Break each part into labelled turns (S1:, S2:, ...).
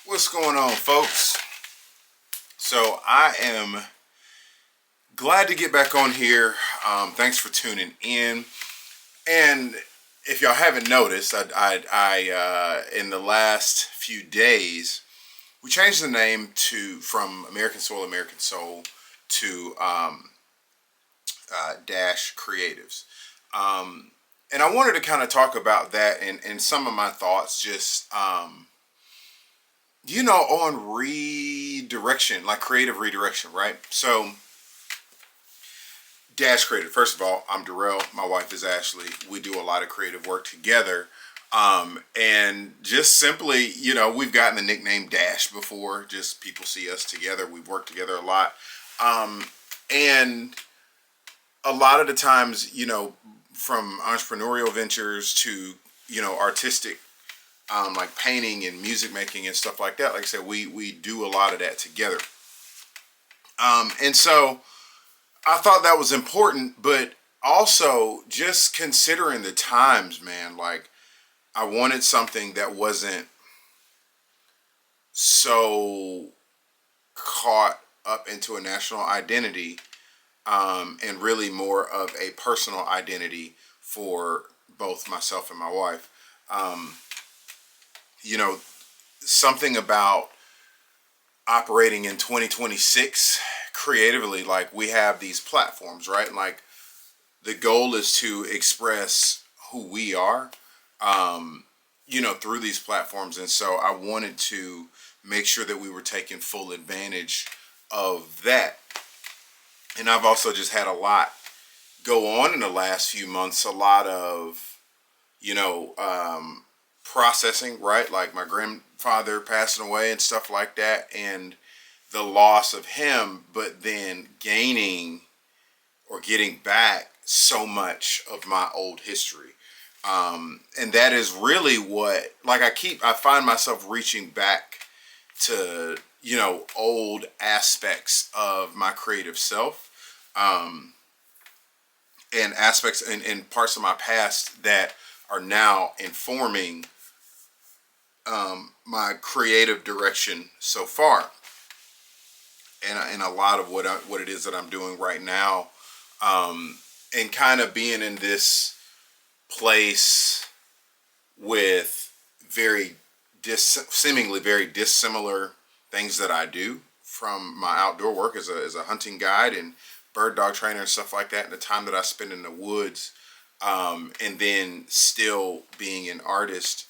S1: What's going on, folks? So I am glad to get back on here. Thanks for tuning in. And if y'all haven't noticed, I in the last few days we changed the name from American Soul to Dash Creatives. And I wanted to kind of talk about that and some of my thoughts, just on redirection, like creative redirection, right? So, Dash Creative. First of all, I'm Durrell. My wife is Ashley. We do a lot of creative work together. And just simply, we've gotten the nickname Dash before. Just people see us together. We've worked together a lot. And a lot of the times, from entrepreneurial ventures to, artistic, like painting and music making and stuff like that. Like I said, we do a lot of that together. And so I thought that was important, but also just considering the times, man, like I wanted something that wasn't so caught up into a national identity, and really more of a personal identity for both myself and my wife. Something about operating in 2026 creatively, like we have these platforms, right? Like the goal is to express who we are, through these platforms. And so I wanted to make sure that we were taking full advantage of that. And I've also just had a lot go on in the last few months, a lot of, processing, right? Like my grandfather passing away and stuff like that, and the loss of him, but then gaining or getting back so much of my old history. And that is really what, like I find myself reaching back to, old aspects of my creative self, and aspects and parts of my past that are now informing my creative direction so far, and a lot of what it is that I'm doing right now, and kind of being in this place with seemingly very dissimilar things that I do from my outdoor work as a hunting guide and bird dog trainer and stuff like that, and the time that I spend in the woods, and then still being an artist,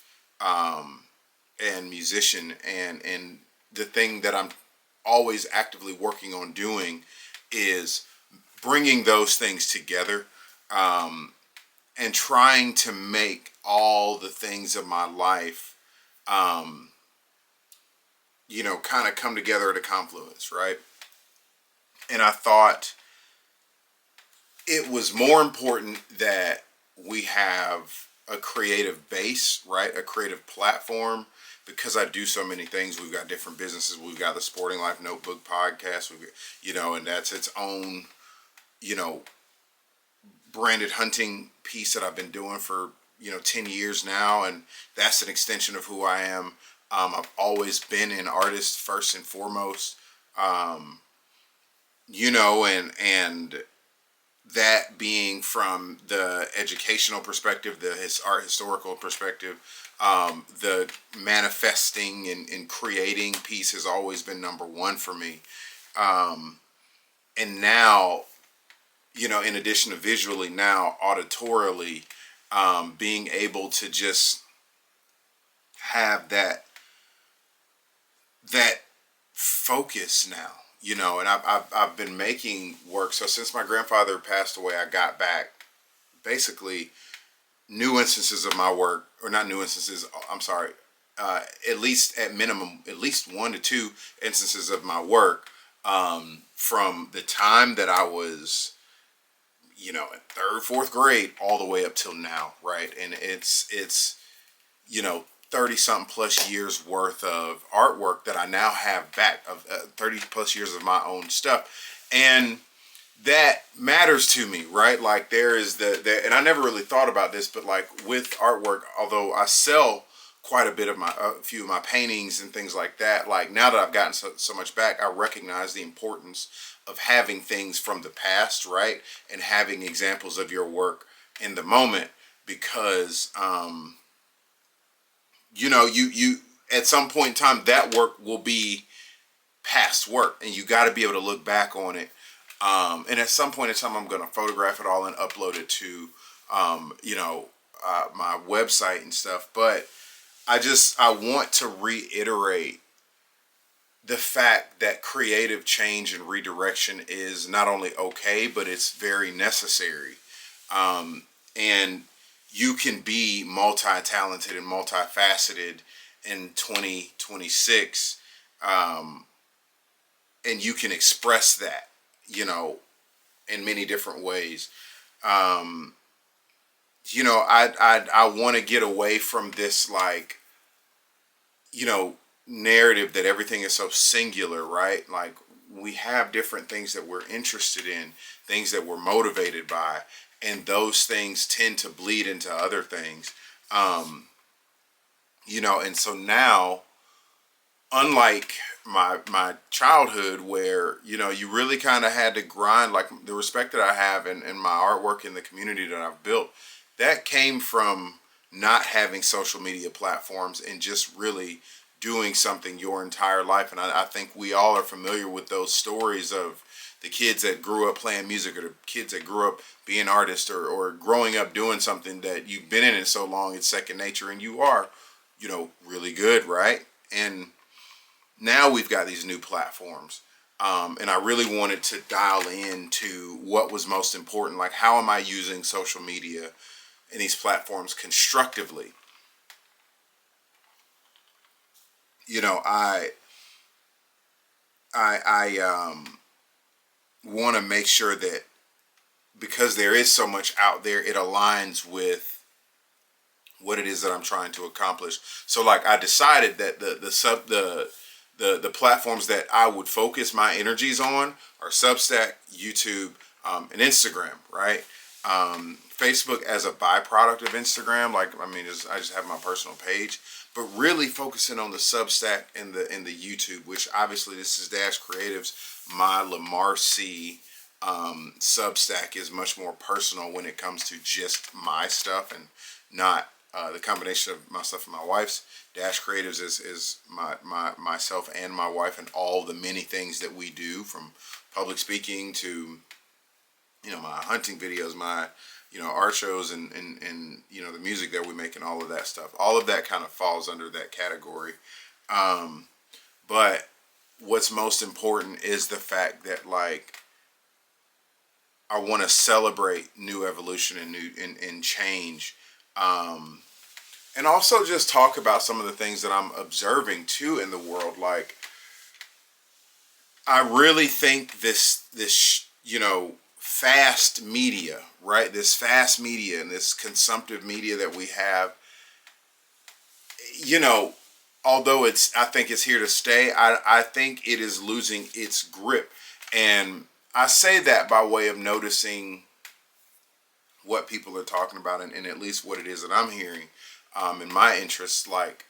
S1: and musician, and the thing that I'm always actively working on doing is bringing those things together, and trying to make all the things of my life, kind of come together at a confluence, right? And I thought it was more important that we have a creative base, right? A creative platform, because I do so many things. We've got different businesses. We've got the Sporting Life Notebook podcast, and that's its own, branded hunting piece that I've been doing for, 10 years now. And that's an extension of who I am. I've always been an artist first and foremost, and that being from the educational perspective, the art historical perspective, the manifesting and creating piece has always been number one for me. And now, in addition to visually, now auditorily, being able to just have that focus now. And I've been making work. So since my grandfather passed away, I got back basically new instances of my work, or not new instances, I'm sorry, at least at minimum, at least 1 to 2 instances of my work, from the time that I was, in 3rd, 4th grade all the way up till now, right? And it's 30 something plus years worth of artwork that I now have back, of 30 plus years of my own stuff. And that matters to me, right? Like there is and I never really thought about this, but like with artwork, although I sell quite a bit of a few of my paintings and things like that. Like now that I've gotten so much back, I recognize the importance of having things from the past, right? And having examples of your work in the moment, because, you at some point in time, that work will be past work, and you got to be able to look back on it. And at some point in time, I'm going to photograph it all and upload it to, my website and stuff. But I want to reiterate the fact that creative change and redirection is not only okay, but it's very necessary. And you can be multi-talented and multifaceted in 2026. And you can express that, in many different ways. I want to get away from this, like, narrative that everything is so singular, right? Like, we have different things that we're interested in, things that we're motivated by, and those things tend to bleed into other things. And so now, unlike my childhood, where you really kind of had to grind, like the respect that I have in my artwork in the community that I've built, that came from not having social media platforms and just really doing something your entire life. And I think we all are familiar with those stories of the kids that grew up playing music, or the kids that grew up being artists, or growing up doing something that you've been in it so long it's second nature, and you are really good, right? And now we've got these new platforms. And I really wanted to dial into what was most important. Like, how am I using social media and these platforms constructively? I want to make sure that, because there is so much out there, it aligns with what it is that I'm trying to accomplish. So, like, I decided that the platforms that I would focus my energies on are Substack, YouTube, and Instagram, right? Facebook as a byproduct of Instagram. Like, I just have my personal page, but really focusing on the Substack and the YouTube, which obviously this is Dash Creatives. My Lamar C Substack is much more personal when it comes to just my stuff, and not the combination of my stuff and my wife's. Dash Creatives is myself and my wife, and all the many things that we do, from public speaking to my hunting videos, my art shows, and the music that we make, and all of that stuff. All of that kind of falls under that category. But what's most important is the fact that, like, I want to celebrate new evolution and and change. And also just talk about some of the things that I'm observing too in the world. Like, I really think this fast media, right? This fast media and this consumptive media that we have, although I think it's here to stay, I think it is losing its grip. And I say that by way of noticing what people are talking about, and at least what it is that I'm hearing in my interests. Like,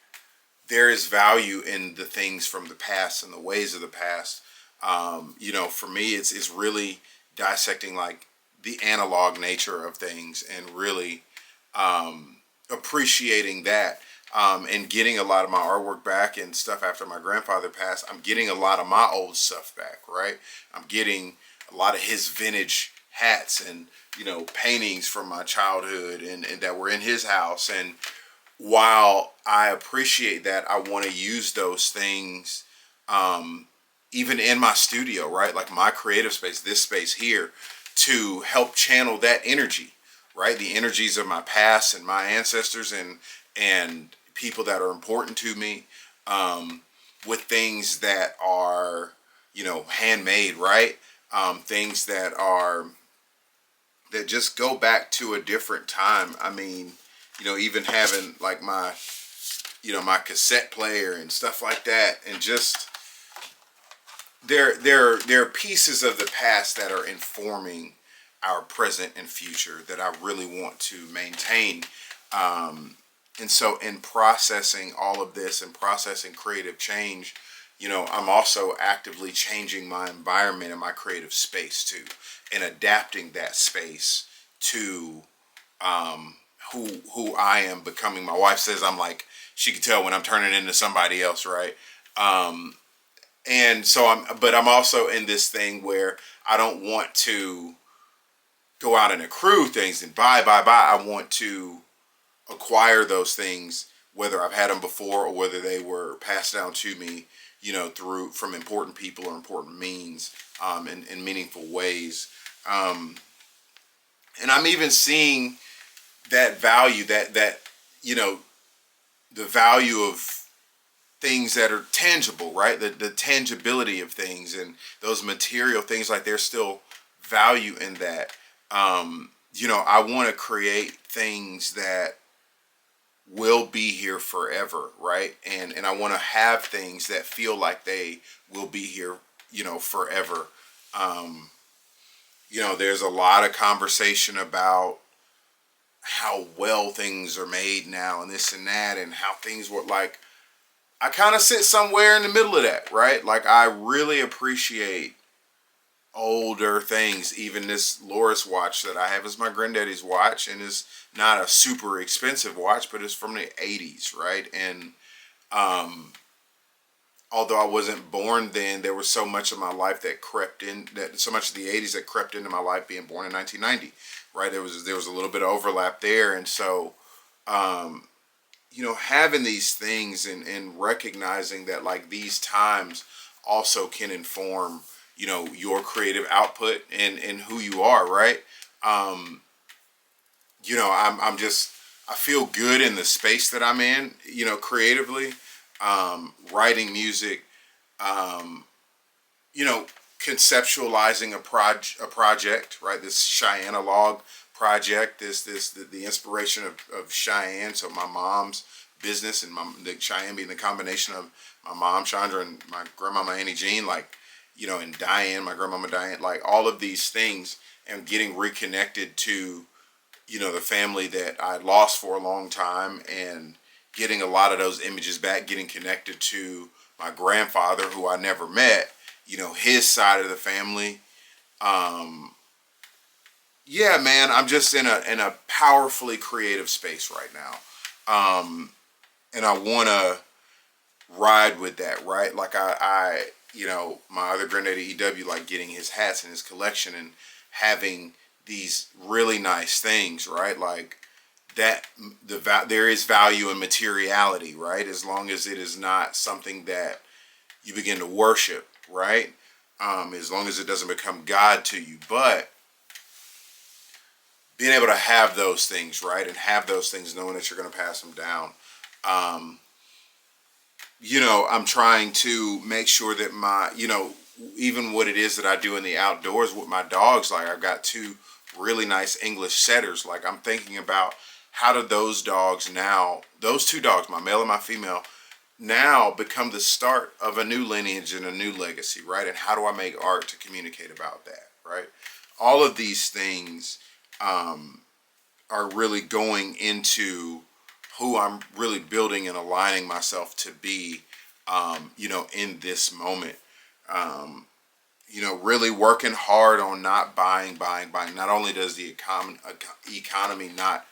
S1: there is value in the things from the past and the ways of the past. For me, it's really dissecting, like, the analog nature of things, and really appreciating that, and getting a lot of my artwork back and stuff after my grandfather passed. I'm getting a lot of my old stuff back, right? I'm getting a lot of his vintage hats and paintings from my childhood and that were in his house. And while I appreciate that, I want to use those things even in my studio, right? Like, my creative space, this space here, to help channel that energy, right? The energies of my past and my ancestors and people that are important to me, with things that are handmade, right? Things that just go back to a different time. I mean, even having, like, my cassette player and stuff like that, and just there are pieces of the past that are informing our present and future that I really want to maintain. And so in processing all of this and processing creative change, I'm also actively changing my environment and my creative space too, and adapting that space to who I am becoming. My wife says I'm like, she can tell when I'm turning into somebody else, right? And so I'm also in this thing where I don't want to go out and accrue things and buy. I want to acquire those things, whether I've had them before or whether they were passed down to me, through from important people or important means, in meaningful ways. And I'm even seeing that value, that the value of things that are tangible, right? The tangibility of things and those material things, like there's still value in that. I want to create things that will be here forever, right? And I want to have things that feel like they will be here, forever. There's a lot of conversation about how well things are made now and this and that, and how things were like, I kind of sit somewhere in the middle of that, right? Like, I really appreciate older things. Even this Loris watch that I have is my granddaddy's watch, and is not a super expensive watch, but it's from the 80s, right? And although I wasn't born then, there was so much of my life that crept in, that so much of the 80s that crept into my life, being born in 1990, right? There was a little bit of overlap there. And so having these things and recognizing that, like, these times also can inform, your creative output and who you are, right? I feel good in the space that I'm in, creatively, writing music, conceptualizing a project, right? This Cheyenne log project, the inspiration of Cheyenne. So my mom's business, and the Cheyenne being the combination of my mom Chandra and my grandmama Annie Jean, like, and Diane, my grandmama Diane, like all of these things, and getting reconnected to, the family that I lost for a long time, and getting a lot of those images back, getting connected to my grandfather, who I never met, his side of the family. Yeah, man, I'm just in a powerfully creative space right now. And I want to ride with that, right? Like, my other granddaddy EW, like getting his hats and his collection and having these really nice things, right? Like that, there is value in materiality, right? As long as it is not something that you begin to worship, right? As long as it doesn't become God to you. But being able to have those things, right? And have those things knowing that you're going to pass them down. I'm trying to make sure that my, even what it is that I do in the outdoors with my dogs, like I've got two really nice English setters. Like, I'm thinking about how do those dogs now, those two dogs, my male and my female, now become the start of a new lineage and a new legacy, right? And how do I make art to communicate about that, right? All of these things are really going into who I'm really building and aligning myself to be, in this moment. Really working hard on not buying. Not only does the economy not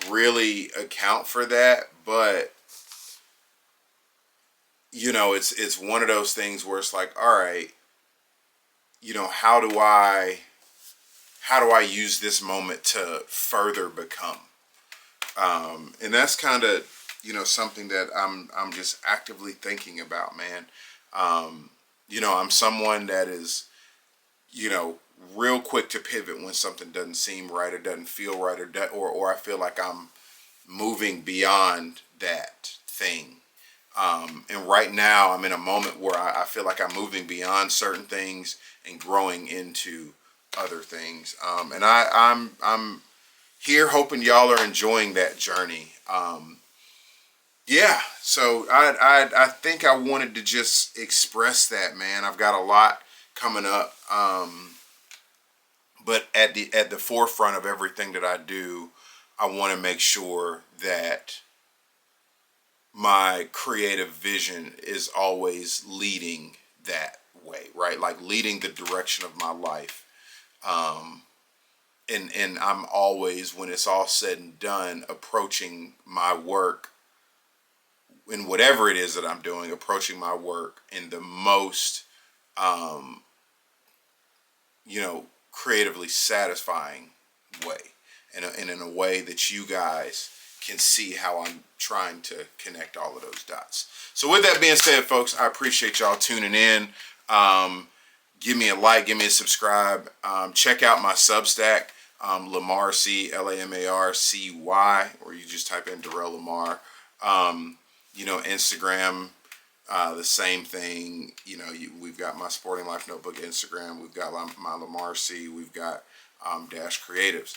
S1: really account for that, but it's one of those things where it's like, all right, how do I use this moment to further become? And that's kind of, something that I'm just actively thinking about, man. I'm someone that is, real quick to pivot when something doesn't seem right or doesn't feel right, or I feel like I'm moving beyond that thing. And right now I'm in a moment where I feel like I'm moving beyond certain things and growing into other things. And I'm here hoping y'all are enjoying that journey. Yeah, so I think I wanted to just express that, man. I've got a lot coming up, but at the forefront of everything that I do, I want to make sure that my creative vision is always leading that way, right? Like leading the direction of my life. And I'm always, when it's all said and done, approaching my work in whatever it is that I'm doing, approaching my work in the most, creatively satisfying way, and in a way that you guys can see how I'm trying to connect all of those dots. So with that being said, folks, I appreciate y'all tuning in. Give me a like, give me a subscribe. Check out my Substack, Lamarcy, Lamarcy, or you just type in Durrell Lamar. Instagram, the same thing. We've got my Sporting Life Notebook Instagram. We've got my Lamarcy. We've got Dash Creatives.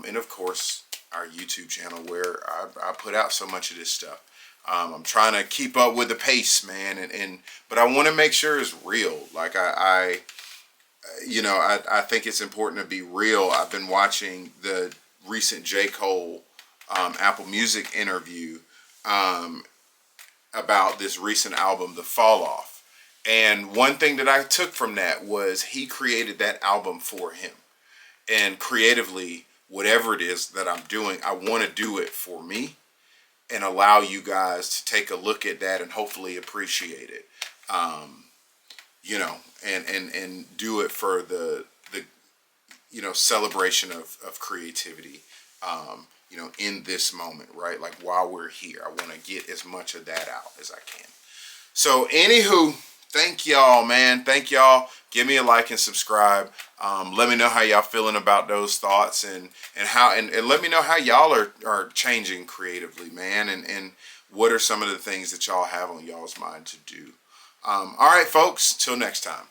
S1: And of course, our YouTube channel where I put out so much of this stuff. I'm trying to keep up with the pace, man, but I want to make sure it's real. Like I think it's important to be real. I've been watching the recent J. Cole Apple Music interview about this recent album, The Fall Off. And one thing that I took from that was he created that album for him. And creatively, whatever it is that I'm doing, I want to do it for me and allow you guys to take a look at that and hopefully appreciate it. And do it for the celebration of creativity, in this moment, right? Like while we're here, I want to get as much of that out as I can. So anywho, thank y'all, man. Thank y'all. Give me a like and subscribe. Let me know how y'all feeling about those thoughts and let me know how y'all are changing creatively, man. And what are some of the things that y'all have on y'all's mind to do. All right, folks, till next time.